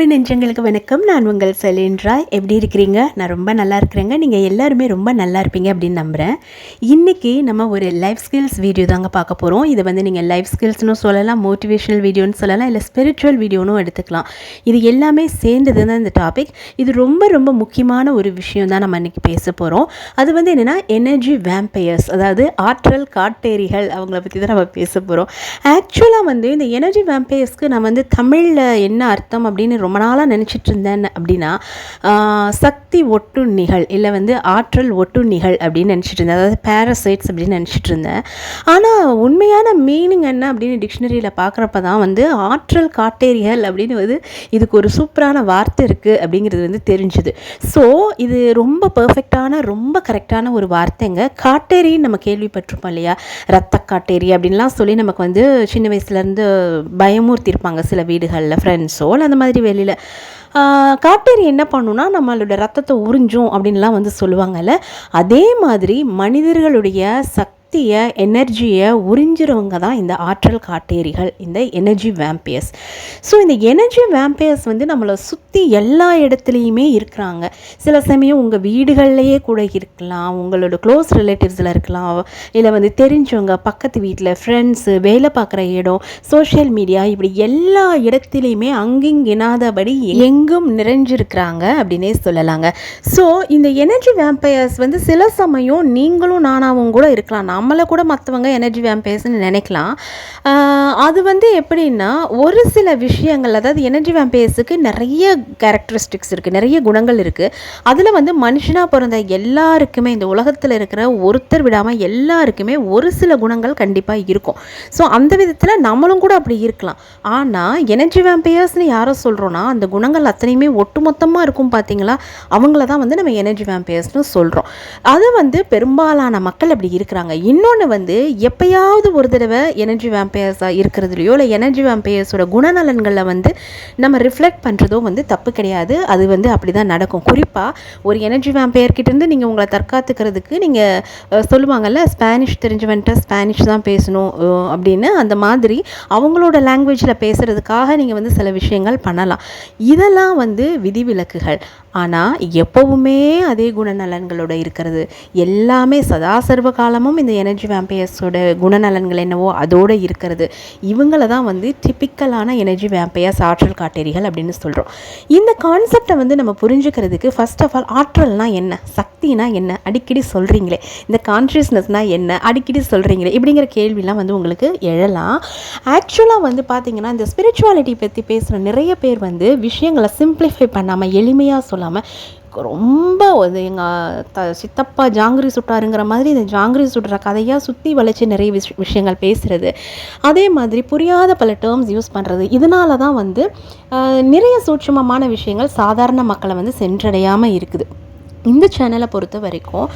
அன்பு நெஞ்சங்களுக்கு வணக்கம். நான் உங்கள் செலின்ரா. எப்படி இருக்கிறீங்க? நான் ரொம்ப நல்லா இருக்கிறேங்க. நீங்கள் எல்லாருமே ரொம்ப நல்லா இருப்பீங்க அப்படின்னு நம்புகிறேன். இன்றைக்கி நம்ம ஒரு லைஃப் ஸ்கில்ஸ் வீடியோ தாங்க பார்க்க போகிறோம். இது வந்து நீங்கள் லைஃப் ஸ்கில்ஸ்னு சொல்லலாம், மோட்டிவேஷனல் வீடியோன்னு சொல்லலாம், இல்லை ஸ்பிரிச்சுவல் வீடியோனும் எடுத்துக்கலாம். இது எல்லாமே சேர்ந்தது தான் இந்த டாபிக். இது ரொம்ப ரொம்ப முக்கியமான ஒரு விஷயம் தான் நம்ம இன்றைக்கி பேச போகிறோம். அது வந்து என்னென்னா எனர்ஜி வேம்பயர்ஸ், அதாவது ஆற்றல் காட்டேரிகள், அவங்கள பற்றி தான் நம்ம பேச போகிறோம். ஆக்சுவலாக வந்து இந்த எனர்ஜி வேம்பயர்ஸ்க்கு நான் வந்து தமிழில் என்ன அர்த்தம் அப்படின்னு ரொம்ப நாளாக நினச்சிட்டு இருந்தேன். அப்படின்னா சக்தி ஒட்டுண்ணிகள், இல்லை வந்து ஆற்றல் ஒட்டுண்ணிகள் அப்படின்னு நினச்சிட்டு இருந்தேன். அதாவது பேரசைட்ஸ் அப்படின்னு நினச்சிட்டு இருந்தேன். ஆனால் உண்மையான மீனிங் என்ன அப்படின்னு டிக்ஷனரியில் பார்க்குறப்ப தான் வந்து ஆற்றல் காட்டேரிகள் அப்படின்னு வந்து இதுக்கு ஒரு சூப்பரான வார்த்தை இருக்குது அப்படிங்கிறது வந்து தெரிஞ்சுது. ஸோ இது ரொம்ப பர்ஃபெக்டான, ரொம்ப கரெக்டான ஒரு வார்த்தைங்க. காட்டேரின்னு நம்ம கேள்விப்பட்டிருப்போம் இல்லையா, ரத்த காட்டேரி அப்படின்லாம் சொல்லி நமக்கு வந்து சின்ன வயசுலேருந்து பயமூர்த்திருப்பாங்க சில வீடுகளில், ஃப்ரெண்ட்ஸோ அந்த மாதிரி வெளியில். காட்டேரி என்ன பண்ணுன்னா நம்மளோட ரத்தத்தை உறிஞ்சும் அப்படின்லாம் வந்து சொல்லுவாங்கல்ல. அதே மாதிரி மனிதர்களுடைய எனர்ஜியை உறிஞ்சிறவங்க தான் இந்த ஆற்றல் காட்டேரிகள், இந்த எனர்ஜி வேம்பயர்ஸ். ஸோ இந்த எனர்ஜி வேம்பயர்ஸ் வந்து நம்மளை சுற்றி எல்லா இடத்துலையுமே இருக்கிறாங்க. சில சமயம் உங்கள் வீடுகள்லையே கூட இருக்கலாம், உங்களோட க்ளோஸ் ரிலேட்டிவ்ஸில் இருக்கலாம், இல்லை வந்து தெரிஞ்சவங்க, பக்கத்து வீட்டில், ஃப்ரெண்ட்ஸு, வேலை பார்க்குற இடம், சோஷியல் மீடியா, இப்படி எல்லா இடத்துலையுமே அங்கிங்கெனாதபடி எங்கும் நிறைஞ்சிருக்கிறாங்க அப்படின்னே சொல்லலாங்க. ஸோ இந்த எனர்ஜி வேம்பயர்ஸ் வந்து சில சமயம் நீங்களும் நானாவும் கூட இருக்கலாம். நம்மளை கூட மற்றவங்க எனர்ஜி வேம்பயர்ஸ்னு நினைக்கலாம். அது வந்து எப்படின்னா ஒரு சில விஷயங்கள், அதாவது எனர்ஜி வேம்பயர்ஸுக்கு நிறைய கேரக்டரிஸ்டிக்ஸ் இருக்குது, நிறைய குணங்கள் இருக்குது. அதில் வந்து மனுஷனாக பிறந்த எல்லாருக்குமே, இந்த உலகத்தில் இருக்கிற ஒருத்தர் விடாமல் எல்லாருக்குமே ஒரு சில குணங்கள் கண்டிப்பாக இருக்கும். ஸோ அந்த விதத்தில் நம்மளும் கூட அப்படி இருக்கலாம். ஆனால் எனர்ஜி வேம்பயர்ஸ்னு யாரை சொல்கிறோன்னா அந்த குணங்கள் அத்தனையுமே ஒட்டுமொத்தமாக இருக்கும் பார்த்தீங்களா, அவங்கள தான் வந்து நம்ம எனர்ஜி வேம்பயர்ஸ்னு சொல்கிறோம். அது வந்து பெரும்பாலான மக்கள் அப்படி இருக்கிறாங்க. இன்னொன்று வந்து எப்பயாவது ஒரு தடவை எனர்ஜி வேம்பயர்ஸாக இருக்கிறதுலையோ இல்லை எனர்ஜி வேம்பயர்ஸோட குணநலன்களில் வந்து நம்ம ரிஃப்ளெக்ட் பண்ணுறதோ வந்து தப்பு கிடையாது. அது வந்து அப்படி தான் நடக்கும். குறிப்பாக ஒரு எனர்ஜி வேம்பயர்கிட்டேருந்து நீங்கள் உங்களை தற்காத்துக்கிறதுக்கு நீங்கள் சொல்லுவாங்கள்ல, ஸ்பானிஷ் தெரிஞ்சவன்ட்ட ஸ்பானிஷ் தான் பேசணும் அப்படின்னு. அந்த மாதிரி அவங்களோட லாங்குவேஜில் பேசுகிறதுக்காக நீங்கள் வந்து சில விஷயங்கள் பண்ணலாம். இதெல்லாம் வந்து விதிவிலக்குகள். ஆனால் எப்போவுமே அதே குணநலன்களோட இருக்கிறது, எல்லாமே சதா சர்வ காலமும் இந்த எனர்ஜி வேம்பயர்ஸோட குணநலன்கள் என்னவோ அதோடு இருக்கிறது, இவங்கள தான் வந்து டிப்பிக்கலான எனர்ஜி வேம்பயர்ஸ், ஆற்றல் காட்டேரிகள் அப்படின்னு சொல்கிறோம். இந்த கான்செப்டை வந்து நம்ம புரிஞ்சுக்கிறதுக்கு ஃபர்ஸ்ட் ஆஃப் ஆல் ஆற்றல்னால் என்ன, சக்தினா என்ன அடிக்கடி சொல்கிறீங்களே, இந்த கான்ஷியஸ்னஸ்னால் என்ன அடிக்கடி சொல்கிறீங்களே, இப்படிங்கிற கேள்விலாம் வந்து உங்களுக்கு எழலாம். ஆக்சுவலாக வந்து பார்த்திங்கன்னா இந்த ஸ்பிரிச்சுவாலிட்டி பற்றி பேசுகிற நிறைய பேர் வந்து விஷயங்களை சிம்பிளிஃபை பண்ணாமல், எளிமையாக சொல்லாமல், ரொம்ப எங்கள் சித்தப்பா ஜாங்கிரி சுட்டாருங்கிற மாதிரி இந்த ஜாங்கிரி சுடுற கதையாக சுற்றி வளைச்சி நிறைய விஷயங்கள் பேசுகிறது, அதே மாதிரி புரியாத பல டேர்ம்ஸ் யூஸ் பண்ணுறது, இதனால தான் வந்து நிறைய சூட்சுமமான விஷயங்கள் சாதாரண மக்களை வந்து சென்றடையாமல் இருக்குது. இந்த சேனலை பொறுத்த வரைக்கும்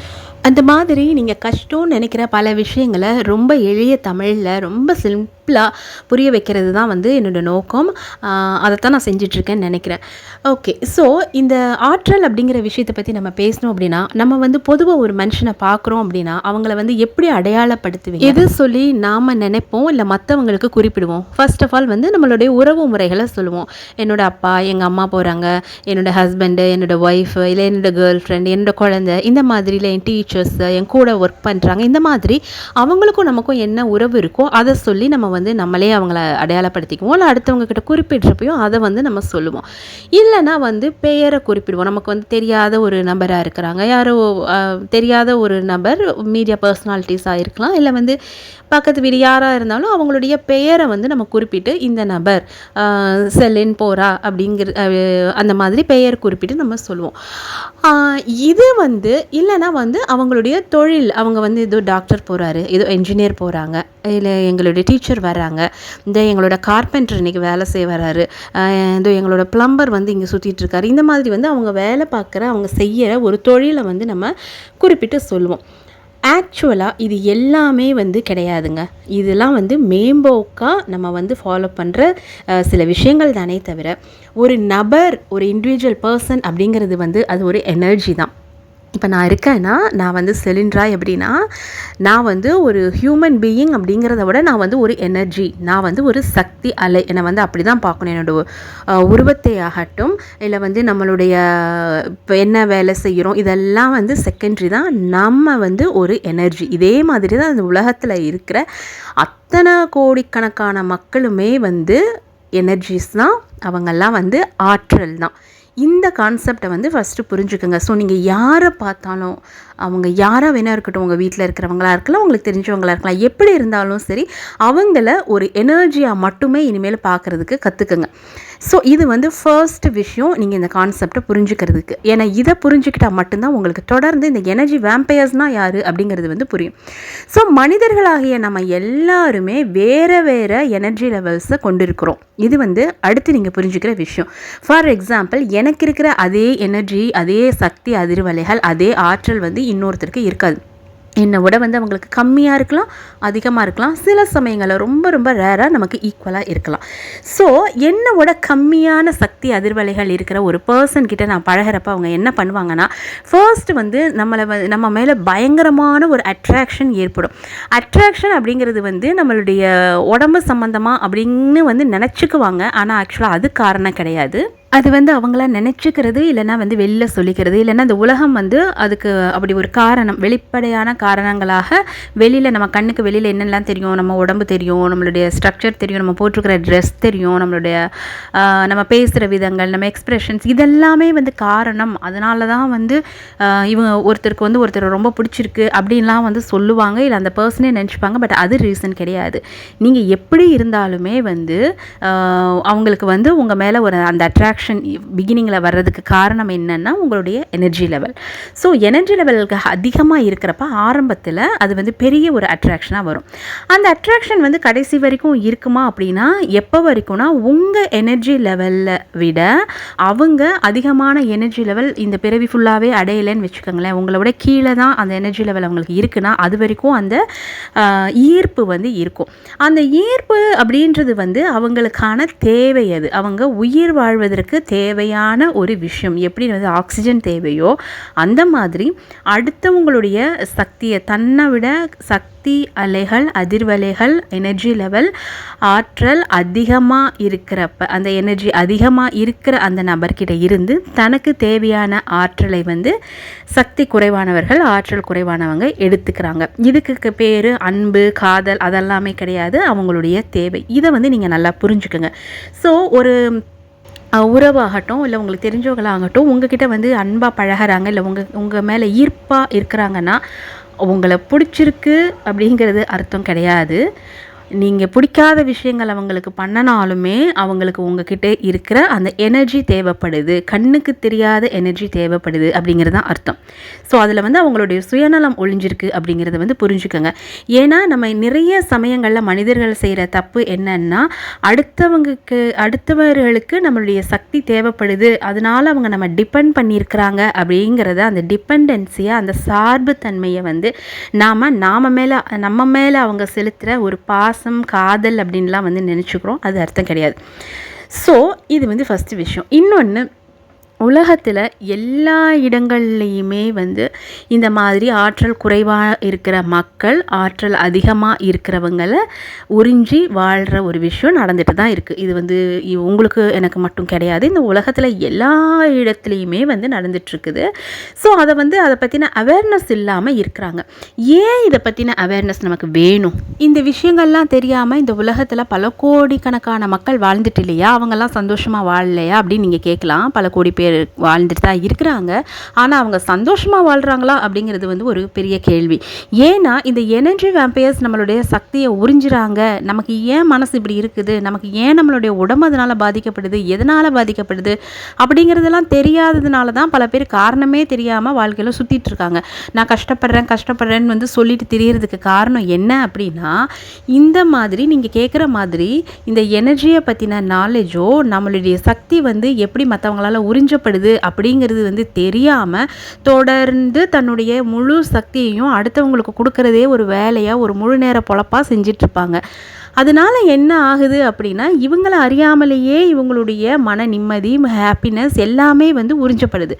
அந்த மாதிரி நீங்கள் கஷ்டம்னு நினைக்கிற பல விஷயங்களை ரொம்ப எளிய தமிழில் ரொம்ப சிம்பிளாக புரிய வைக்கிறது தான் வந்து என்னோடய நோக்கம். அதைத்தான் நான் செஞ்சிட்ருக்கேன்னு நினைக்கிறேன். ஓகே, ஸோ இந்த ஆற்றல் அப்படிங்கிற விஷயத்தை பற்றி நம்ம பேசணும் அப்படின்னா, நம்ம வந்து பொதுவாக ஒரு மனுஷனை பார்க்குறோம் அப்படின்னா அவங்கள வந்து எப்படி அடையாளப்படுத்துவீங்க, எது சொல்லி நாம் நினைப்போம் இல்லை மற்றவங்களுக்கு குறிப்பிடுவோம்? ஃபர்ஸ்ட் ஆஃப் ஆல் வந்து நம்மளுடைய உறவு முறைகளை சொல்லுவோம். என்னோடய அப்பா, எங்கள் அம்மா போகிறாங்க, என்னோடய ஹஸ்பண்டு, என்னோடய ஒய்ஃபு, இல்லை என்னோடய கேர்ள் ஃப்ரெண்ட், என்னோடய குழந்தை, இந்த மாதிரி, இல்லை என் டீச்சர்ஸ், என் கூட ஒர்க் பண்ணுறாங்க, இந்த மாதிரி அவங்களுக்கும் நமக்கும் என்ன உறவு இருக்கோ அதை சொல்லி நம்ம வந்து நம்மளே அவங்கள அடையாளப்படுத்திக்குவோம். இல்லை அடுத்தவங்க கிட்ட குறிப்பிட்றப்பையும் அதை வந்து நம்ம சொல்லுவோம். இல்லைனா வந்து பெயரை குறிப்பிடுவோம். நமக்கு வந்து தெரியாத ஒரு நபராக இருக்கிறாங்க, யாரோ தெரியாத ஒரு நபர், மீடியா பர்சனாலிட்டிஸாக இருக்கலாம், இல்லை வந்து பக்கத்து வீடு யாராக இருந்தாலும் அவங்களுடைய பெயரை வந்து நம்ம குறிப்பிட்டு இந்த நபர் செல்லின் போகிறா அப்படிங்கிற அந்த மாதிரி பெயர் குறிப்பிட்டு நம்ம சொல்லுவோம். இது வந்து இல்லைனா வந்து அவங்களுடைய தொழில், அவங்க வந்து ஏதோ டாக்டர் போகிறாரு, ஏதோ என்ஜினியர் போகிறாங்க, இல்லை எங்களுடைய டீச்சர் வராங்க, இந்த எங்களோட கார்பெண்டர் இன்றைக்கி வேலை செய்ய வராரு, இதோ எங்களோட ப்ளம்பர் வந்து இங்கே சுற்றிட்டுருக்காரு, இந்த மாதிரி வந்து அவங்க வேலை பார்க்குற, அவங்க செய்கிற ஒரு தொழிலை வந்து நம்ம குறிப்பிட்டு சொல்லுவோம். ஆக்சுவலாக இது எல்லாமே வந்து கிடையாதுங்க. இதெல்லாம் வந்து மேம்போக்காக நம்ம வந்து ஃபாலோ பண்ணுற சில விஷயங்கள் தானே தவிர, ஒரு நபர், ஒரு இண்டிவிஜுவல் பர்சன் அப்படிங்கிறது வந்து அது ஒரு எனர்ஜி தான். இப்போ நான் இருக்கேன்னா நான் வந்து செலின்ரா எப்படின்னா நான் வந்து ஒரு ஹியூமன் பீயிங் அப்படிங்கிறத விட நான் வந்து ஒரு எனர்ஜி, நான் வந்து ஒரு சக்தி அலை. என்னை வந்து அப்படி தான் பார்க்கணும். என்னோடய உருவத்தை ஆகட்டும், இல்லை வந்து நம்மளுடைய இப்போ என்ன வேலை செய்கிறோம் இதெல்லாம் வந்து செகண்ட்ரி தான். நம்ம வந்து ஒரு எனர்ஜி. இதே மாதிரி தான் அந்த உலகத்தில் இருக்கிற அத்தனை கோடிக்கணக்கான மக்களுமே வந்து எனர்ஜிஸ் தான். அவங்கெல்லாம் வந்து ஆற்றல் தான். இந்த கான்செப்டை வந்து ஃபஸ்ட்டு புரிஞ்சுக்கோங்க. ஸோ நீங்கள் யாரை பார்த்தாலும், அவங்க யாராக வேணா இருக்கட்டும், உங்கள் வீட்டில் இருக்கிறவங்களா இருக்கலாம், உங்களுக்கு தெரிஞ்சவங்களா இருக்கலாம், எப்படி இருந்தாலும் சரி, அவங்கள ஒரு எனர்ஜியாக மட்டுமே இனிமேல் பார்க்குறதுக்கு கற்றுக்குங்க. ஸோ இது வந்து ஃபர்ஸ்ட் விஷயம், நீங்கள் இந்த கான்செப்டை புரிஞ்சுக்கிறதுக்கு. ஏன்னா இதை புரிஞ்சுக்கிட்டால் மட்டும்தான் உங்களுக்கு தொடர்ந்து இந்த எனர்ஜி வேம்பயர்ஸ்னால் யார் அப்படிங்கிறது வந்து புரியும். ஸோ மனிதர்களாகிய நம்ம எல்லாருமே வேறு வேறு எனர்ஜி லெவல்ஸை கொண்டு இருக்கிறோம். இது வந்து அடுத்து நீங்கள் புரிஞ்சுக்கிற விஷயம். ஃபார் எக்ஸாம்பிள், எனக்கு இருக்கிற அதே எனர்ஜி, அதே சக்தி அதிர்வலைகள், அதே ஆற்றல் வந்து இன்னொருத்தருக்கு இருக்காது. என்னை விட வந்து அவங்களுக்கு கம்மியாக இருக்கலாம், அதிகமாக இருக்கலாம், சில சமயங்களில் ரொம்ப ரொம்ப ரேராக நமக்கு ஈக்குவலாக இருக்கலாம். ஸோ என்னை விட கம்மியான சக்தி அதிர்வலைகள் இருக்கிற ஒரு பர்சன் கிட்ட நான் பழகிறப்ப அவங்க என்ன பண்ணுவாங்கன்னா, ஃபர்ஸ்ட்டு வந்து நம்ம மேலே பயங்கரமான ஒரு அட்ராக்ஷன் ஏற்படும். அட்ராக்ஷன் அப்படிங்கிறது வந்து நம்மளுடைய உடம்பு சம்மந்தமாக அப்படின்னு வந்து நினச்சிக்குவாங்க. ஆனால் ஆக்சுவலாக அது காரணம் கிடையாது. அது வந்து அவங்கள நினச்சிக்கிறது, இல்லைனா வந்து வெளில சொல்லிக்கிறது, இல்லைன்னா இந்த உலகம் வந்து அதுக்கு அப்படி ஒரு காரணம், வெளிப்படையான காரணங்களாக வெளியில் நம்ம கண்ணுக்கு வெளியில் என்னெல்லாம் தெரியும், நம்ம உடம்பு தெரியும், நம்மளுடைய ஸ்ட்ரக்சர் தெரியும், நம்ம போட்டிருக்கிற ட்ரெஸ் தெரியும், நம்மளுடைய நம்ம பேசுகிற விதங்கள், நம்ம எக்ஸ்ப்ரெஷன்ஸ், இதெல்லாமே வந்து காரணம். அதனால தான் வந்து இவங்க ஒருத்தருக்கு வந்து ஒருத்தர் ரொம்ப பிடிச்சிருக்கு அப்படின்லாம் வந்து சொல்லுவாங்க, இல்லை அந்த பர்சனே நினச்சிப்பாங்க. பட் அது ரீசன் கிடையாது. நீங்கள் எப்படி இருந்தாலுமே வந்து அவங்களுக்கு வந்து உங்கள் மேலே ஒரு அந்த அட்ராக்ஷன் பிகினிங்கில் வர்றதுக்கு காரணம் என்னென்னா உங்களுடைய எனர்ஜி லெவல். ஸோ எனர்ஜி லெவலுக்கு அதிகமாக இருக்கிறப்ப ஆரம்பத்தில் அது வந்து பெரிய ஒரு அட்ராக்ஷனாக வரும். அந்த அட்ராக்ஷன் வந்து கடைசி வரைக்கும் இருக்குமா அப்படின்னா எப்போ வரைக்கும்னா, உங்கள் எனர்ஜி லெவலில் விட அவங்க அதிகமான எனர்ஜி லெவல் இந்த பிறவி ஃபுல்லாகவே அடையலைன்னு வச்சுக்கோங்களேன். உங்களை விட கீழே தான் அந்த எனர்ஜி லெவல் அவங்களுக்கு இருக்குன்னா அது வரைக்கும் அந்த ஈர்ப்பு வந்து இருக்கும். அந்த ஈர்ப்பு அப்படின்றது வந்து அவங்களுக்கான தேவை. அது அவங்க உயிர் வாழ்வதற்கு தேவையான ஒரு விஷயம். எப்படி வந்து ஆக்சிஜன் தேவையோ அந்த மாதிரி அடுத்தவங்களுடைய சக்தியை, தன்னை விட சக்தி அலைகள், அதிர்வலைகள், எனர்ஜி லெவல், ஆற்றல் அதிகமாக இருக்கிறப்ப, அந்த எனர்ஜி அதிகமாக இருக்கிற அந்த நபர்கிட்ட இருந்து தனக்கு தேவையான ஆற்றலை வந்து சக்தி குறைவானவர்கள், ஆற்றல் குறைவானவங்க எடுத்துக்கிறாங்க. இதுக்கு பேர் அன்பு, காதல் அதெல்லாமே கிடையாது, அவங்களுடைய தேவை. இதை வந்து நீங்கள் நல்லா புரிஞ்சுக்கோங்க. ஸோ ஒரு உறவாகட்டும், இல்லை உங்களுக்கு தெரிஞ்சவங்களாகட்டும், உங்ககிட்ட வந்து அன்பாக பழகிறாங்க, இல்லை உங்கள் மேலே ஈர்ப்பாக இருக்கிறாங்கன்னா உங்களை பிடிச்சிருக்கு அப்படிங்கிறது அர்த்தம் கிடையாது. நீங்கள் பிடிக்காத விஷயங்கள் அவங்களுக்கு பண்ணனாலுமே அவங்களுக்கு உங்ககிட்ட இருக்கிற அந்த எனர்ஜி தேவைப்படுது, கண்ணுக்கு தெரியாத எனர்ஜி தேவைப்படுது அப்படிங்கிறது தான் அர்த்தம். ஸோ அதில் வந்து அவங்களுடைய சுயநலம் ஒழிஞ்சிருக்கு அப்படிங்கிறத வந்து புரிஞ்சுக்கோங்க. ஏன்னா நம்ம நிறைய சமயங்களில் மனிதர்கள் செய்கிற தப்பு என்னன்னா, அடுத்தவர்களுக்கு நம்மளுடைய சக்தி தேவைப்படுது, அதனால் அவங்க நம்ம டிபெண்ட் பண்ணியிருக்கிறாங்க அப்படிங்கிறத, அந்த டிபெண்டன்சியை, அந்த சார்பு தன்மையை வந்து நம்ம மேலே அவங்க செலுத்துகிற ஒரு காதல் அப்படின்லாம் வந்து நினச்சிக்கிறோம். அது அர்த்தம் கிடையாது. ஸோ இது வந்து ஃபஸ்ட்டு விஷயம். இன்னொன்று, உலகத்தில் எல்லா இடங்கள்லையுமே வந்து இந்த மாதிரி ஆற்றல் குறைவாக இருக்கிற மக்கள், ஆற்றல் அதிகமாக இருக்கிறவங்களை உறிஞ்சி வாழ்கிற ஒரு விஷயம் நடந்துட்டு தான் இருக்குது. இது வந்து உங்களுக்கு எனக்கு மட்டும் கிடையாது, இந்த உலகத்தில் எல்லா இடத்துலையுமே வந்து நடந்துட்டுருக்குது. ஸோ அதை பற்றின அவேர்னஸ் இல்லாமல் இருக்கிறாங்க. ஏன் இதை பற்றின அவேர்னஸ் நமக்கு வேணும்? இந்த விஷயங்கள்லாம் தெரியாமல் இந்த உலகத்தில் பல கோடிக்கணக்கான மக்கள் வாழ்ந்துட்டு இல்லையா, அவங்கெல்லாம் சந்தோஷமாக வாழலையா அப்படின்னு நீங்கள் கேட்கலாம். பல கோடி பேர் வாழ்ந்துட்டு தான் இருக்கிறாங்க. ஆனால் அவங்க சந்தோஷமாக வாழ்கிறாங்களா அப்படிங்கிறது வந்து ஒரு பெரிய கேள்வி. ஏன்னா இந்த எனர்ஜி வேம்பயர்ஸ் நம்மளுடைய சக்தியை உறிஞ்சுறாங்க. நமக்கு ஏன் மனசு இப்படி இருக்குது, நமக்கு ஏன் நம்மளுடைய உடம்பு அதனால் பாதிக்கப்படுது, எதனால் பாதிக்கப்படுது அப்படிங்கிறதெல்லாம் தெரியாததுனால தான் பல பேர் காரணமே தெரியாமல் வாழ்க்கையில் சுற்றிட்டு இருக்காங்க. நான் கஷ்டப்படுறேன்னு வந்து சொல்லிட்டு தெரியறதுக்கு காரணம் என்ன அப்படின்னா, இந்த மாதிரி நீங்கள் கேட்குற மாதிரி இந்த எனர்ஜியை பற்றின நாலேஜோ, நம்மளுடைய சக்தி வந்து எப்படி மற்றவங்களால் உறிஞ்சப்படுது அப்படிங்கிறது வந்து தெரியாமல் தொடர்ந்து தன்னுடைய முழு சக்தியையும் அடுத்தவங்களுக்கு கொடுக்கறதே ஒரு வேலையாக, ஒரு முழு நேர பொழப்பாக செஞ்சிட்ருப்பாங்க. அதனால் என்ன ஆகுது அப்படின்னா, இவங்களை அறியாமலேயே இவங்களுடைய மன நிம்மதி, ஹாப்பினஸ் எல்லாமே வந்து உறிஞ்சப்படுது.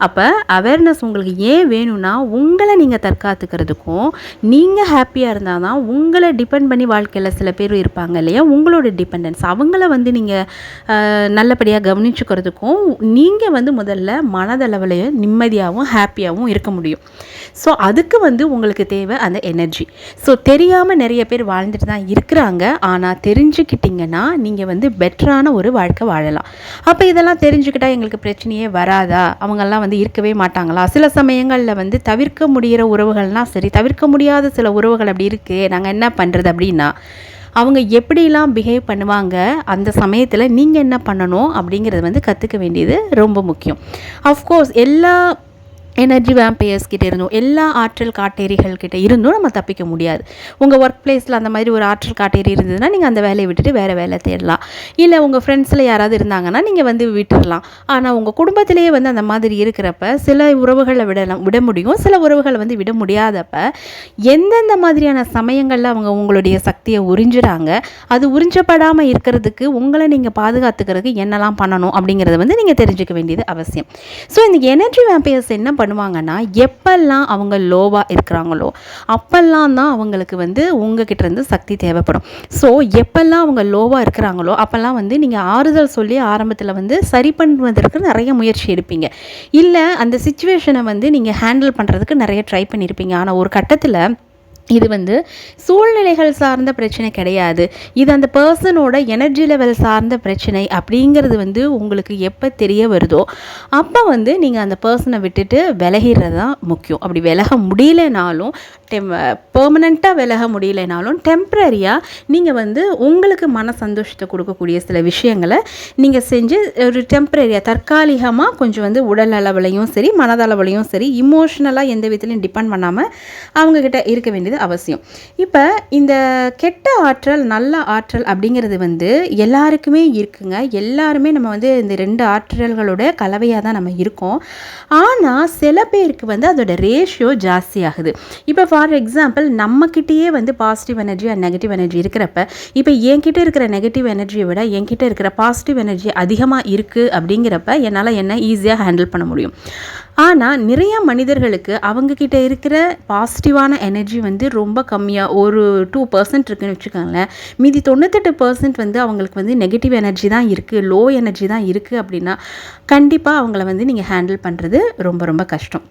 அப்போ அவேர்னஸ் உங்களுக்கு ஏன் வேணும்னா உங்களை நீங்கள் தற்காத்துக்கிறதுக்கும், நீங்கள் ஹாப்பியாக இருந்தால் தான் உங்களை டிபெண்ட் பண்ணி வாழ்க்கையில் சில பேர் இருப்பாங்க இல்லையா, உங்களோட டிபெண்டன்ஸ் அவங்கள வந்து நீங்கள் நல்லபடியாக கவனிச்சுக்கிறதுக்கும் நீங்கள் வந்து முதல்ல மனதளவுலையும் நிம்மதியாகவும் ஹாப்பியாகவும் இருக்க முடியும். ஸோ அதுக்கு வந்து உங்களுக்கு தேவை அந்த எனர்ஜி. ஸோ தெரியாமல் நிறைய பேர் வாழ்ந்துட்டு தான் இருக்கிறாங்க. ஆனால் தெரிஞ்சுக்கிட்டிங்கன்னா நீங்கள் வந்து பெட்டரான ஒரு வாழ்க்கை வாழலாம். அப்போ இதெல்லாம் தெரிஞ்சுக்கிட்டால் எங்களுக்கு பிரச்சனையே வராதா, அவங்கெல்லாம் வந்து இருக்கவே மாட்டாங்களா? சில சமயங்களில் வந்து தவிர்க்க முடிகிற உறவுகள்னால் சரி, தவிர்க்க முடியாத சில உறவுகள் அப்படி இருக்குது, நாங்கள் என்ன பண்ணுறது அப்படின்னா, அவங்க எப்படிலாம் பிஹேவ் பண்ணுவாங்க, அந்த சமயத்தில் நீங்கள் என்ன பண்ணணும் அப்படிங்கிறது வந்து கற்றுக்க வேண்டியது ரொம்ப முக்கியம். அஃப்கோர்ஸ் எல்லா எனர்ஜி வேம்பையர்ஸ் கிட்டே இருந்தும், எல்லா ஆற்றல் காட்டேரிகள் கிட்டே இருந்தும் நம்ம தப்பிக்க முடியாது. உங்கள் ஒர்க் பிளேஸில் அந்த மாதிரி ஒரு ஆற்றல் காட்டேரி இருந்ததுன்னா நீங்கள் அந்த வேலையை விட்டுட்டு வேறு வேலை தேடலாம். இல்லை உங்கள் ஃப்ரெண்ட்ஸில் யாராவது இருந்தாங்கன்னா நீங்கள் வந்து விட்டுடலாம். ஆனால் உங்கள் குடும்பத்திலேயே வந்து அந்த மாதிரி இருக்கிறப்ப சில உறவுகளை விட முடியும், சில உறவுகளை வந்து விட முடியாதப்ப எந்தெந்த மாதிரியான சமயங்களில் அவங்க உங்களுடைய சக்தியை உறிஞ்சுறாங்க, அது உறிஞ்சப்படாமல் இருக்கிறதுக்கு உங்களை நீங்கள் பாதுகாத்துக்கிறதுக்கு என்னெல்லாம் பண்ணணும் அப்படிங்கிறத வந்து நீங்கள் தெரிஞ்சுக்க வேண்டியது அவசியம். ஸோ இந்த எனர்ஜி வேம்பையர்ஸ் என்ன பண்ணுவாங்கன்னா, எப்பெல்லாம் அவங்க லோவாக இருக்கிறாங்களோ அப்பெல்லாம் தான் அவங்களுக்கு வந்து உங்ககிட்ட இருந்து சக்தி தேவைப்படும். ஸோ எப்பெல்லாம் அவங்க லோவாக இருக்கிறாங்களோ அப்போல்லாம் வந்து நீங்கள் ஆறுதல் சொல்லி ஆரம்பத்தில் வந்து சரி பண்ணுவதற்கு நிறைய முயற்சி எடுப்பீங்க. இல்லை அந்த சிச்சுவேஷனை வந்து நீங்கள் ஹேண்டில் பண்ணுறதுக்கு நிறைய ட்ரை பண்ணியிருப்பீங்க. ஆனால் ஒரு கட்டத்தில் இது வந்து சூழ்நிலைகள் சார்ந்த பிரச்சனை கிடையாது, இது அந்த பர்சனோட எனர்ஜி லெவல் சார்ந்த பிரச்சனை அப்படிங்கிறது வந்து உங்களுக்கு எப்போ தெரிய வருதோ அப்போ வந்து நீங்கள் அந்த பர்சனை விட்டுட்டு விலகிறது தான் முக்கியம். அப்படி விலக முடியலைனாலும், பெர்மனண்ட்டாக விலக முடியலைனாலும் டெம்ப்ரரியாக நீங்கள் வந்து உங்களுக்கு மன சந்தோஷத்தை கொடுக்கக்கூடிய சில விஷயங்களை நீங்கள் செஞ்சு ஒரு டெம்ப்ரரியாக தற்காலிகமாக கொஞ்சம் வந்து உடல் அளவுலையும் சரி, மனதளவுலையும் சரி, இமோஷ்னலாக எந்த விதத்துலையும் டிபெண்ட் பண்ணாமல் அவங்கக்கிட்ட இருக்க வேண்டியது அவசியம். இப்போ இந்த கெட்ட ஆற்றல் நல்ல ஆற்றல் அப்படிங்கிறது வந்து எல்லாருக்குமே இருக்குங்க. எல்லாருமே நம்ம வந்து இந்த 2 ஆற்றல்களோட கலவையாக தான் நம்ம இருக்கோம். ஆனால் சில பேருக்கு வந்து அதோட ரேஷியோ ஜாஸ்தி ஆகுது. இப்போ ஃபார் எக்ஸாம்பிள் நம்மக்கிட்டேயே வந்து positive energy and negative energy இருக்கிறப்ப, இப்போ என்கிட்ட இருக்கிற நெகட்டிவ் எனர்ஜியை விட என்கிட்ட இருக்கிற பாசிட்டிவ் எனர்ஜி அதிகமாக இருக்குது அப்படிங்கிறப்ப என்னால் என்ன ஈஸியாக ஹேண்டில் பண்ண முடியும். ஆனால் நிறைய மனிதர்களுக்கு அவங்கக்கிட்ட இருக்கிற பாசிட்டிவான எனர்ஜி வந்து ரொம்ப கம்மியாக ஒரு 2% இருக்குதுன்னு வச்சுக்கோங்களேன். மீதி 98% வந்து அவங்களுக்கு வந்து நெகட்டிவ் எனர்ஜி தான் இருக்குது, லோ எனர்ஜி தான் இருக்குது. அப்படின்னா கண்டிப்பாக அவங்கள வந்து நீங்கள் ஹேண்டில் பண்ணுறது ரொம்ப ரொம்ப கஷ்டம்.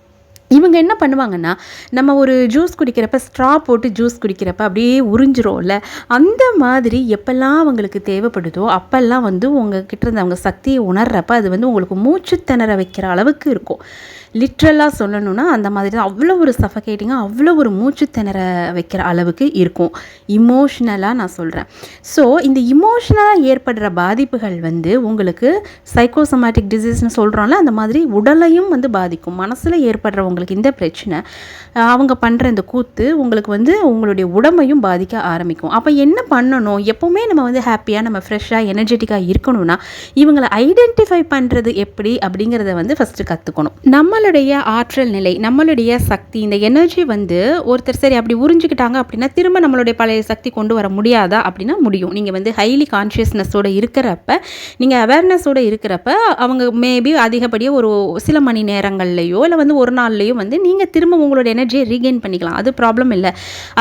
இவங்க என்ன பண்ணுவாங்கன்னா, நம்ம ஒரு ஜூஸ் குடிக்கிறப்ப ஸ்ட்ரா போட்டு ஜூஸ் குடிக்கிறப்ப அப்படியே உறிஞ்சிரோம்ல, அந்த மாதிரி எப்பெல்லாம் அவங்களுக்கு தேவைப்படுதோ அப்போல்லாம் வந்து உங்ககிட்ட இருந்து அவங்க சக்தியை உணர்றப்ப அது வந்து உங்களுக்கு மூச்சு திணற வைக்கிற அளவுக்கு இருக்கும். லிட்ரலாக சொல்லணும்னா அந்த மாதிரி தான். அவ்வளோ ஒரு சஃபகேட்டிங்காக, அவ்வளோ ஒரு மூச்சு திணற வைக்கிற அளவுக்கு இருக்கும் இமோஷ்னலாக நான் சொல்கிறேன். ஸோ இந்த இமோஷ்னலாக ஏற்படுற பாதிப்புகள் வந்து உங்களுக்கு சைக்கோசோமேட்டிக் டிசீஸ்னு சொல்கிறோம்ல, அந்த மாதிரி உடலையும் வந்து பாதிக்கும். மனசில் ஏற்படுற உங்களுக்கு இந்த பிரச்சனை, அவங்க பண்ணுற இந்த கூத்து உங்களுக்கு வந்து உங்களுடைய உடம்பையும் பாதிக்க ஆரம்பிக்கும். அப்போ என்ன பண்ணணும், எப்போவுமே நம்ம வந்து ஹாப்பியாக நம்ம ஃப்ரெஷ்ஷாக எனர்ஜெட்டிக்காக இருக்கணும்னா இவங்களை ஐடென்டிஃபை பண்ணுறது எப்படி அப்படிங்கிறத வந்து ஃபஸ்ட்டு கற்றுக்கணும். நம்மளுடைய ஆற்றல் நிலை, நம்மளுடைய சக்தி, இந்த எனர்ஜி வந்து ஒருத்தர் சரி அப்படி உறிஞ்சிக்கிட்டாங்க அப்படின்னா திரும்ப நம்மளுடைய பழைய சக்தி கொண்டு வர முடியாதா அப்படின்னா முடியும். நீங்கள் வந்து ஹைலி கான்ஷியஸ்னஸோடு இருக்கிறப்ப, நீங்கள் அவேர்னஸோடு இருக்கிறப்ப அவங்க மேபி அதிகப்படியாக ஒரு சில மணி நேரங்கள்லையோ இல்லை வந்து ஒரு நாள்லையோ வந்து நீங்கள் திரும்ப உங்களோட எனர்ஜியை ரீகெயின் பண்ணிக்கலாம். அது ப்ராப்ளம் இல்லை.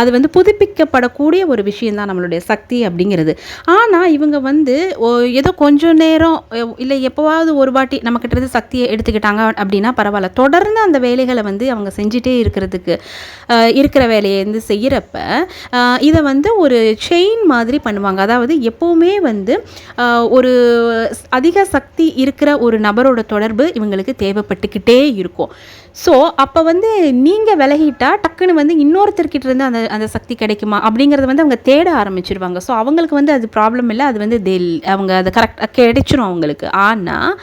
அது வந்து புதுப்பிக்கப்படக்கூடிய ஒரு விஷயந்தான் நம்மளுடைய சக்தி அப்படிங்கிறது. ஆனால் இவங்க வந்து ஏதோ கொஞ்சம் நேரம் இல்லை எப்போவாவது ஒரு வாட்டி நம்மக்கிட்ட இருந்து சக்தியை எடுத்துக்கிட்டாங்க அப்படின்னா பரவாயில்ல, தொடர்ந்து அந்த வேலைகளை வந்து அவங்க செஞ்சிட்டே இருக்கிறதுக்கு இருக்கிற வேலையை வந்து செய்கிறப்ப இதை வந்து ஒரு செயின் மாதிரி பண்ணுவாங்க. அதாவது எப்போவுமே வந்து ஒரு அதிக சக்தி இருக்கிற ஒரு நபரோட தொடர்பு இவங்களுக்கு தேவைப்பட்டுக்கிட்டே இருக்கும். ஸோ அப்போ வந்து நீங்கள் விலகிட்டால் டக்குன்னு வந்து இன்னொருத்தர்கிட்ட இருந்து அந்த அந்த சக்தி கிடைக்குமா அப்படிங்கிறத வந்து அவங்க தேட ஆரம்பிச்சிருவாங்க. ஸோ அவங்களுக்கு வந்து அது ப்ராப்ளம் இல்லை, அது வந்து அவங்க அதை கரெக்டாக கிடைச்சிரும் அவங்களுக்கு. ஆனால்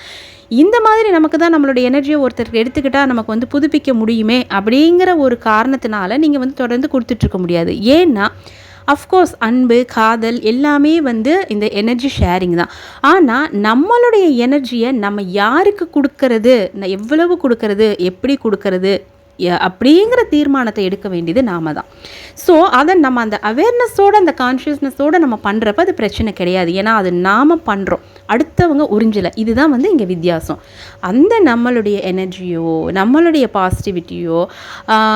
இந்த மாதிரி நமக்கு தான் நம்மளுடைய எனர்ஜியை ஒருத்தருக்கு எடுத்துக்கிட்டால் நமக்கு வந்து புதுப்பிக்க முடியுமே அப்படிங்கிற ஒரு காரணத்தினால நீங்கள் வந்து தொடர்ந்து கொடுத்துட்ருக்க முடியாது. ஏன்னா அஃப்கோர்ஸ் அன்பு, காதல் எல்லாமே வந்து இந்த எனர்ஜி ஷேரிங் தான். ஆனால் நம்மளுடைய எனர்ஜியை நம்ம யாருக்கு கொடுக்கறது, எவ்வளவு கொடுக்கறது, எப்படி கொடுக்கறது, அப்படிங்கிற தீர்மானத்தை எடுக்க வேண்டியது நாம தான். ஸோ அதை நம்ம அந்த அவேர்னஸோடு அந்த கான்ஷியஸ்னஸோடு நம்ம பண்ணுறப்ப அது பிரச்சனை கிடையாது. ஏன்னா அது நாம் பண்ணுறோம், அடுத்தவங்க உறிஞ்சலை. இதுதான் வந்து இங்கே வித்தியாசம். அந்த நம்மளுடைய எனர்ஜியோ, நம்மளுடைய பாசிட்டிவிட்டியோ,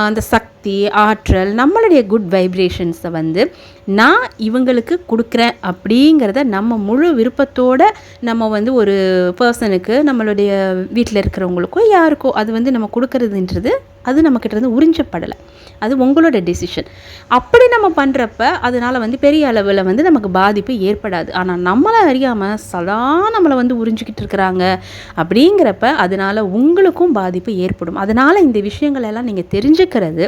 அந்த சக்தி, ஆற்றல், நம்மளுடைய குட் வைப்ரேஷன்ஸை வந்து நான் இவங்களுக்கு கொடுக்குறேன் அப்படிங்கிறத நம்ம முழு விருப்பத்தோடு நம்ம வந்து ஒரு பர்சனுக்கு, நம்மளுடைய வீட்டில் இருக்கிறவங்களுக்கோ யாருக்கோ அது வந்து நம்ம கொடுக்கறதுன்றது அது நம்மக்கிட்ட இருந்து உறிஞ்சப்படலை. அது உங்களோட டெசிஷன். அப்படி நம்ம பண்ணுறப்ப அதனால் வந்து பெரிய அளவில் வந்து நமக்கு பாதிப்பு ஏற்படாது. ஆனால் நம்மளை அறியாமல் சதா நம்மளை வந்து உறிஞ்சிக்கிட்டு இருக்கிறாங்க அப்படிங்கிறப்ப அதனால் உங்களுக்கும் பாதிப்பு ஏற்படும். அதனால் இந்த விஷயங்களெல்லாம் நீங்கள் தெரிஞ்சுக்கிறது,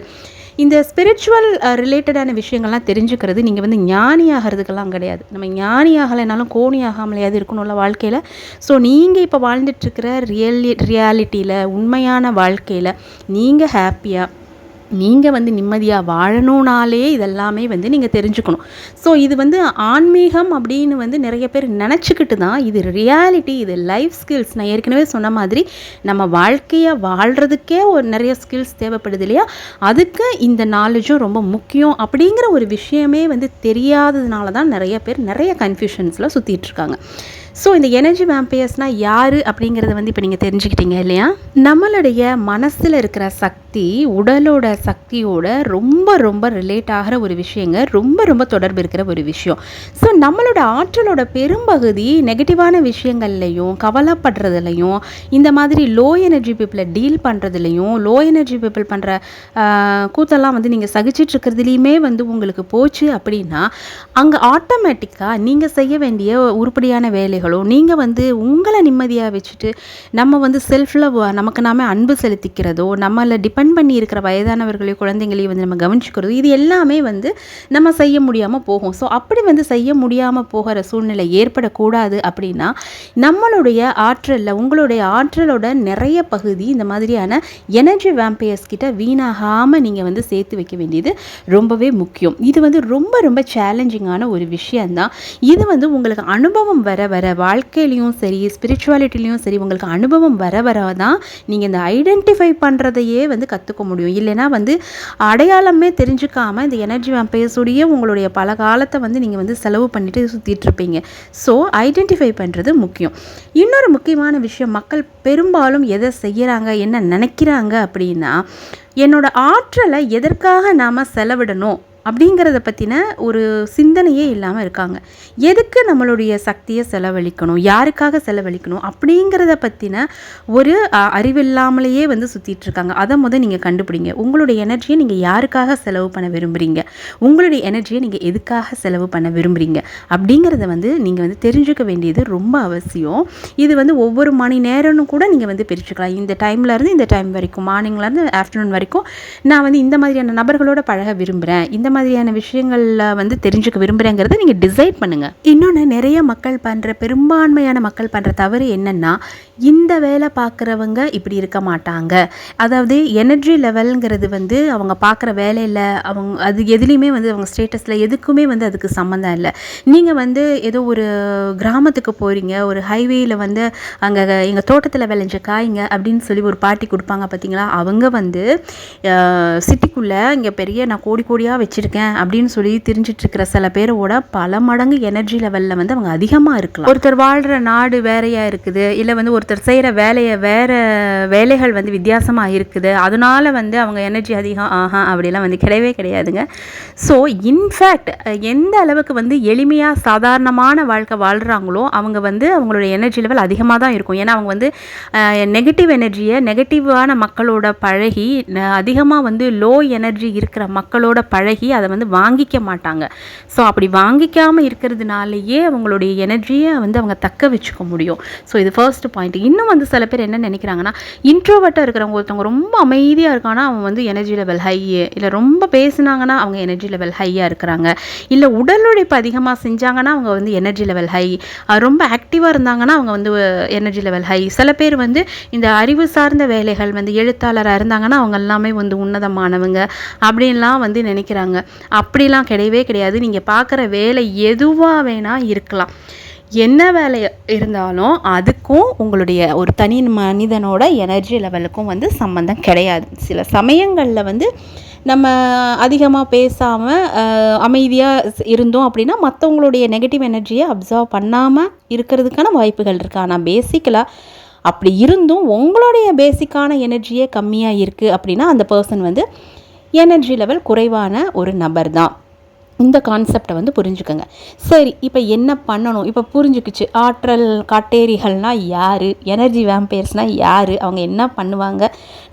இந்த ஸ்பிரிச்சுவல் ரிலேட்டடான விஷயங்கள்லாம் தெரிஞ்சுக்கிறது நீங்கள் வந்து ஞானி ஆகிறதுக்கெல்லாம் கிடையாது. நம்ம ஞானி ஆகலைனாலும் கோணி ஆகாமலையாவது இருக்கணும்ல வாழ்க்கையில். ஸோ நீங்கள் இப்போ வாழ்ந்துட்டுருக்கிற ரியாலிட்டியில், உண்மையான வாழ்க்கையில் நீங்கள் ஹாப்பியாக, நீங்கள் வந்து நிம்மதியாக வாழணும்னாலே இதெல்லாமே வந்து நீங்கள் தெரிஞ்சுக்கணும். ஸோ இது வந்து ஆன்மீகம் அப்படின்னு வந்து நிறைய பேர் நினச்சிக்கிட்டு தான், இது ரியாலிட்டி, இது லைஃப் ஸ்கில்ஸ். நான் ஏற்கனவே சொன்ன மாதிரி நம்ம வாழ்க்கையை வாழ்கிறதுக்கே ஒரு நிறைய ஸ்கில்ஸ் தேவைப்படுது இல்லையா, அதுக்கு இந்த நாலேஜும் ரொம்ப முக்கியம். அப்படிங்கிற ஒரு விஷயமே வந்து தெரியாததுனால தான் நிறைய பேர் நிறைய கன்ஃபியூஷன்ஸில் சுற்றிட்டுருக்காங்க. ஸோ இந்த எனர்ஜி வேம்பயர்ஸ்னால் யார் அப்படிங்கிறத வந்து இப்போ நீங்கள் தெரிஞ்சுக்கிட்டீங்க இல்லையா. நம்மளுடைய மனசில் இருக்கிற சக்தி உடலோட சக்தியோட ரொம்ப ரொம்ப ரிலேட் ஆகிற ஒரு விஷயங்க, ரொம்ப ரொம்ப தொடர்பு இருக்கிற ஒரு விஷயம். ஸோ நம்மளோட ஆற்றலோட பெரும்பகுதி நெகட்டிவான விஷயங்கள்லையும், கவலைப்படுறதுலையும், இந்த மாதிரி லோ எனர்ஜி பீப்புளை டீல் பண்ணுறதுலையும், லோ எனர்ஜி பீப்புள் பண்ணுற கூத்தெல்லாம் வந்து நீங்கள் சகிச்சிட்ருக்கிறதுலையுமே வந்து உங்களுக்கு போச்சு அப்படின்னா, அங்கே ஆட்டோமேட்டிக்காக நீங்கள் செய்ய வேண்டிய உருப்படியான வேலைகள், நீங்கள் வந்து உங்களை நிம்மதியாக வச்சுட்டு நம்ம வந்து செல்ஃப் லவ், நமக்கு நாம அன்பு செலுத்திக்கிறதோ, நம்மளை டிபெண்ட் பண்ணி இருக்கிற வயதானவர்களையும் குழந்தைங்களையும் வந்து நம்ம கவனிச்சுக்கிறதோ, இது எல்லாமே வந்து நம்ம செய்ய முடியாமல் போகும். ஸோ அப்படி வந்து செய்ய முடியாமல் போகிற சூழ்நிலை ஏற்படக்கூடாது அப்படின்னா நம்மளுடைய ஆற்றலில், உங்களுடைய ஆற்றலோட நிறைய பகுதி இந்த மாதிரியான எனர்ஜி வேம்பயர்ஸ் கிட்ட வீணாகாமல் நீங்கள் வந்து சேர்த்து வைக்க வேண்டியது ரொம்பவே முக்கியம். இது வந்து ரொம்ப ரொம்ப சேலஞ்சிங்கான ஒரு விஷயந்தான். இது வந்து உங்களுக்கு அனுபவம் வர வர, வாழ்க்கையிலையும் சரி ஸ்பிரிச்சுவாலிட்டிலையும் சரி, உங்களுக்கு அனுபவம் வர வர தான் நீங்கள் இந்த ஐடென்டிஃபை பண்ணுறதையே வந்து கற்றுக்க முடியும். இல்லைனா வந்து அடையாளமே தெரிஞ்சுக்காமல் இந்த எனர்ஜி வேம்பயர்ஸோடையே உங்களுடைய பல காலத்தை வந்து நீங்கள் வந்து செலவு பண்ணிட்டு சுற்றிட்டு இருப்பீங்க. ஸோ ஐடென்டிஃபை பண்ணுறது முக்கியம். இன்னொரு முக்கியமான விஷயம், மக்கள் பெரும்பாலும் எதை செய்கிறாங்க, என்ன நினைக்கிறாங்க அப்படின்னா, என்னோட ஆற்றலை எதற்காக நாம் செலவிடணும் அப்படிங்கிறத பற்றின ஒரு சிந்தனையே இல்லாமல் இருக்காங்க. எதுக்கு நம்மளுடைய சக்தியை செலவழிக்கணும், யாருக்காக செலவழிக்கணும் அப்படிங்கிறத பற்றின ஒரு அறிவில்லாமலேயே வந்து சுற்றிட்டுருக்காங்க. அதை நீங்கள் கண்டுபிடிங்க. உங்களுடைய எனர்ஜியை நீங்கள் யாருக்காக செலவு பண்ண விரும்புகிறீங்க, உங்களுடைய எனர்ஜியை நீங்கள் எதுக்காக செலவு பண்ண விரும்புகிறீங்க அப்படிங்கிறத வந்து நீங்கள் வந்து தெரிஞ்சுக்க வேண்டியது ரொம்ப அவசியம். இது வந்து ஒவ்வொரு மணி நேரம்னு கூட நீங்கள் வந்து பிரிச்சுக்கலாம். இந்த டைம்லேருந்து இந்த டைம் வரைக்கும், மார்னிங்லேருந்து ஆஃப்டர்நூன் வரைக்கும் நான் வந்து இந்த மாதிரியான நபர்களோட பழக விரும்புகிறேன், இந்த மாதிரியான விஷயங்களில் வந்து தெரிஞ்சுக்க விரும்புகிறேங்கிறத நீங்கள் டிசைட் பண்ணுங்கள். இன்னொன்று, நிறைய மக்கள் பண்ணுற, பெரும்பான்மையான மக்கள் பண்ணுற தவறு என்னென்னா, இந்த வேலை பார்க்குறவங்க இப்படி இருக்க மாட்டாங்க. அதாவது எனர்ஜி லெவலுங்கிறது வந்து அவங்க பார்க்குற வேலையில், அவங்க அது எதுலேயுமே வந்து அவங்க ஸ்டேட்டஸில் எதுக்குமே வந்து அதுக்கு சம்மந்தம் இல்லை. நீங்கள் வந்து ஏதோ ஒரு கிராமத்துக்கு போகிறீங்க, ஒரு ஹைவேயில் வந்து அங்கே எங்கள் தோட்டத்தில் விளைஞ்ச காய்ங்க அப்படின்னு சொல்லி ஒரு பாட்டி கொடுப்பாங்க பார்த்தீங்களா, அவங்க வந்து சிட்டிக்குள்ளே இங்கே பெரிய நான் கோடி கோடியாக வச்சுருக்கேன் அப்படின்னு சொல்லி தெரிஞ்சிட்ருக்கிற சில பேரோட பல மடங்கு எனர்ஜி லெவலில் வந்து அவங்க அதிகமாக இருக்கலாம். ஒருத்தர் வாழ்கிற நாடு வேறையாக இருக்குது, இல்லை வந்து ஒருத்தர் செய்கிற வேறு வேலைகள் வந்து வித்தியாசமாக இருக்குது, அதனால வந்து அவங்க எனர்ஜி அதிகம் அப்படிலாம் வந்து கிடையவே கிடையாதுங்க. ஸோ இன்ஃபேக்ட் எந்த அளவுக்கு வந்து எளிமையாக சாதாரணமான வாழ்க்கை வாழ்கிறாங்களோ அவங்க வந்து அவங்களோட எனர்ஜி லெவல் அதிகமாக தான் இருக்கும். ஏன்னா அவங்க வந்து நெகட்டிவ் எனர்ஜியை, நெகட்டிவான மக்களோட பழகி, அதிகமாக வந்து லோ எனர்ஜி இருக்கிற மக்களோட பழகி அதை வந்து வாங்கிக்க மாட்டாங்க. ஸோ அப்படி வாங்கிக்காமல் இருக்கிறதுனாலேயே அவங்களுடைய எனர்ஜியை வந்து அவங்க தக்க வச்சுக்க முடியும். ஸோ இது ஃபர்ஸ்ட் பாயிண்ட். இன்னும் வந்து சில பேர் என்ன நினைக்கிறாங்கன்னா, இன்ட்ரோவர்ட்டாக இருக்கிறவங்க, ஒருத்தவங்க ரொம்ப அமைதியாக இருக்காங்கன்னா அவன் வந்து எனர்ஜி லெவல் ஹை, இல்லை ரொம்ப பேசுனாங்கன்னா அவங்க எனர்ஜி லெவல் ஹையாக இருக்கிறாங்க, இல்லை உடல் உழைப்பு அதிகமாக செஞ்சாங்கன்னா அவங்க வந்து எனர்ஜி லெவல் ஹை, ரொம்ப ஆக்டிவாக இருந்தாங்கன்னா அவங்க வந்து எனர்ஜி லெவல் ஹை. சில பேர் வந்து இந்த அறிவு சார்ந்த வேலைகள் வந்து எழுத்தாளராக இருந்தாங்கன்னா அவங்க எல்லாமே வந்து உன்னதமானவங்க அப்படின்லாம் வந்து நினைக்கிறாங்க. அப்படிலாம் கிடையவே கிடையாது. நீங்கள் பார்க்குற வேலை எதுவாக வேணால் இருக்கலாம். என்ன வேலை இருந்தாலும் அதுக்கும் உங்களுடைய ஒரு தனி மனிதனோட எனர்ஜி லெவலுக்கும் வந்து சம்மந்தம் கிடையாது. சில சமயங்களில் வந்து நம்ம அதிகமாக பேசாமல் அமைதியாக இருந்தோம் அப்படின்னா மற்றவங்களுடைய நெகட்டிவ் எனர்ஜியை அப்சர்வ் பண்ணாமல் இருக்கிறதுக்கான வாய்ப்புகள் இருக்குது. ஆனால் பேசிக்கலாக அப்படி இருந்தும் உங்களுடைய பேசிக்கான எனர்ஜியே கம்மியாக இருக்குது அப்படின்னா அந்த பர்சன் வந்து எனர்ஜி லெவல் குறைவான ஒரு நபர் தான். இந்த கான்செப்டை வந்து புரிஞ்சுக்கோங்க. சரி, இப்போ என்ன பண்ணணும்? இப்போ புரிஞ்சுக்கிச்சு, ஆற்றல் காட்டேரிகள்னால் யார், எனர்ஜி வேம்பயர்ஸ்னால் யார், அவங்க என்ன பண்ணுவாங்க,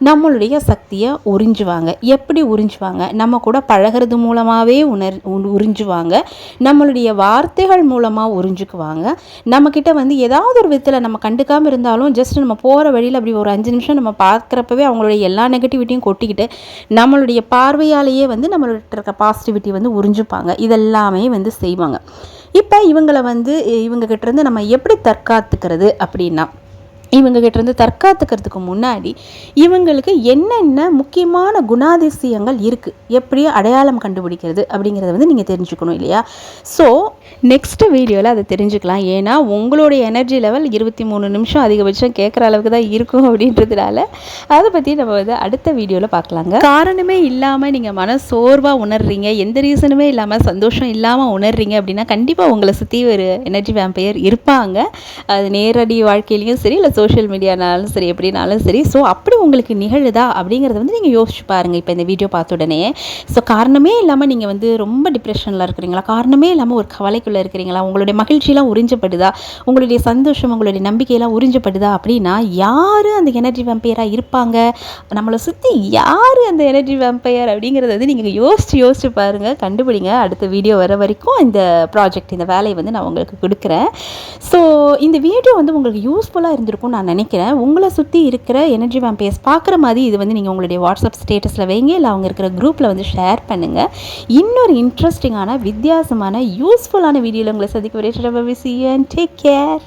நம்மளுடைய சக்தியை உறிஞ்சுவாங்க. எப்படி உறிஞ்சுவாங்க? நம்ம கூட பழகிறது மூலமாகவே உறிஞ்சுவாங்க, நம்மளுடைய வார்த்தைகள் மூலமாக உறிஞ்சுக்குவாங்க. நம்மக்கிட்ட வந்து ஏதாவது ஒரு விதத்தில் நம்ம கண்டுக்காமல் இருந்தாலும் ஜஸ்ட் நம்ம போகிற வழியில் அப்படி ஒரு 5 நிமிஷம் நம்ம பார்க்குறப்பவே அவங்களுடைய எல்லா நெகட்டிவிட்டியும் கொட்டிக்கிட்டு நம்மளுடைய பார்வையாலேயே வந்து நம்மள்கிட்ட இருக்க பாசிட்டிவிட்டி வந்து உறிஞ்சு இதெல்லாமே வந்து செய்வாங்க. இப்போ இவங்ககிட்ட இருந்து நம்ம எப்படி தற்காத்துக்கிறது அப்படின்னா, இவங்ககிட்டேருந்து தற்காத்துக்கிறதுக்கு முன்னாடி இவங்களுக்கு என்னென்ன முக்கியமான குணாதிசயங்கள் இருக்குது, எப்படி அடையாளம் கண்டுபிடிக்கிறது அப்படிங்கிறத வந்து நீங்கள் தெரிஞ்சுக்கணும் இல்லையா? ஸோ நெக்ஸ்ட் வீடியோவில் அதை தெரிஞ்சுக்கலாம். ஏன்னா உங்களுடைய எனர்ஜி லெவல் 23 நிமிஷம் அதிகபட்சம் கேட்குற அளவுக்கு தான் இருக்கும் அப்படின்றதுனால அதை பற்றி நம்ம வந்து அடுத்த வீடியோவில் பார்க்கலாங்க. காரணமே இல்லாமல் நீங்கள் மனசோர்வாக உணர்றீங்க, எந்த ரீசனுமே இல்லாமல் சந்தோஷம் இல்லாமல் உணர்றீங்க அப்படின்னா கண்டிப்பாக உங்களை சுற்றி ஒரு எனர்ஜி வேம்பயர் இருப்பாங்க. அது நேரடி வாழ்க்கையிலையும் சரி, இல்லை சோஷியல் மீடியானாலும் சரி, எப்படினாலும் சரி. ஸோ அப்படி உங்களுக்கு நிகழுதா அப்படிங்கிறத வந்து நீங்கள் யோசிச்சு பாருங்கள் இப்போ இந்த வீடியோ பார்த்த உடனே. ஸோ காரணமே இல்லாமல் நீங்கள் வந்து ரொம்ப டிப்ரெஷனில் இருக்கிறீங்களா, காரணமே இல்லாமல் ஒரு கவலைக்குள்ளே இருக்கிறீங்களா, உங்களுடைய மகிழ்ச்சியெலாம் உறிஞ்சப்படுதா, உங்களுடைய சந்தோஷம் உங்களுடைய நம்பிக்கையெல்லாம் உறிஞ்சப்படுதா அப்படின்னா யார் அந்த எனர்ஜி வேம்பயராக இருப்பாங்க, நம்மளை சுற்றி யார் அந்த எனர்ஜி வேம்பயர் அப்படிங்கிறத வந்து நீங்கள் யோசிச்சு பாருங்கள், கண்டுபிடிங்க. அடுத்த வீடியோ வர வரைக்கும் இந்த ப்ராஜெக்ட், இந்த வேலையை வந்து நான் உங்களுக்கு கொடுக்குறேன். ஸோ இந்த வீடியோ வந்து உங்களுக்கு யூஸ்ஃபுல்லாக இருந்திருக்கும் நான் நினைக்கிறேன். உங்களை சுற்றி இருக்கிற எனர்ஜி வேம்பயர்ஸ் பார்க்குற மாதிரி இது வந்து நீங்கள் உங்களுடைய வாட்ஸ்அப் ஸ்டேட்டஸில் வைங்க, இல்லை அவங்க இருக்கிற குரூப்பில் வந்து ஷேர் பண்ணுங்கள். இன்னொரு இன்ட்ரெஸ்டிங்கான வித்தியாசமான யூஸ்ஃபுல்லான வீடியோவில் உங்களை சந்திக்க வரேன். Take care.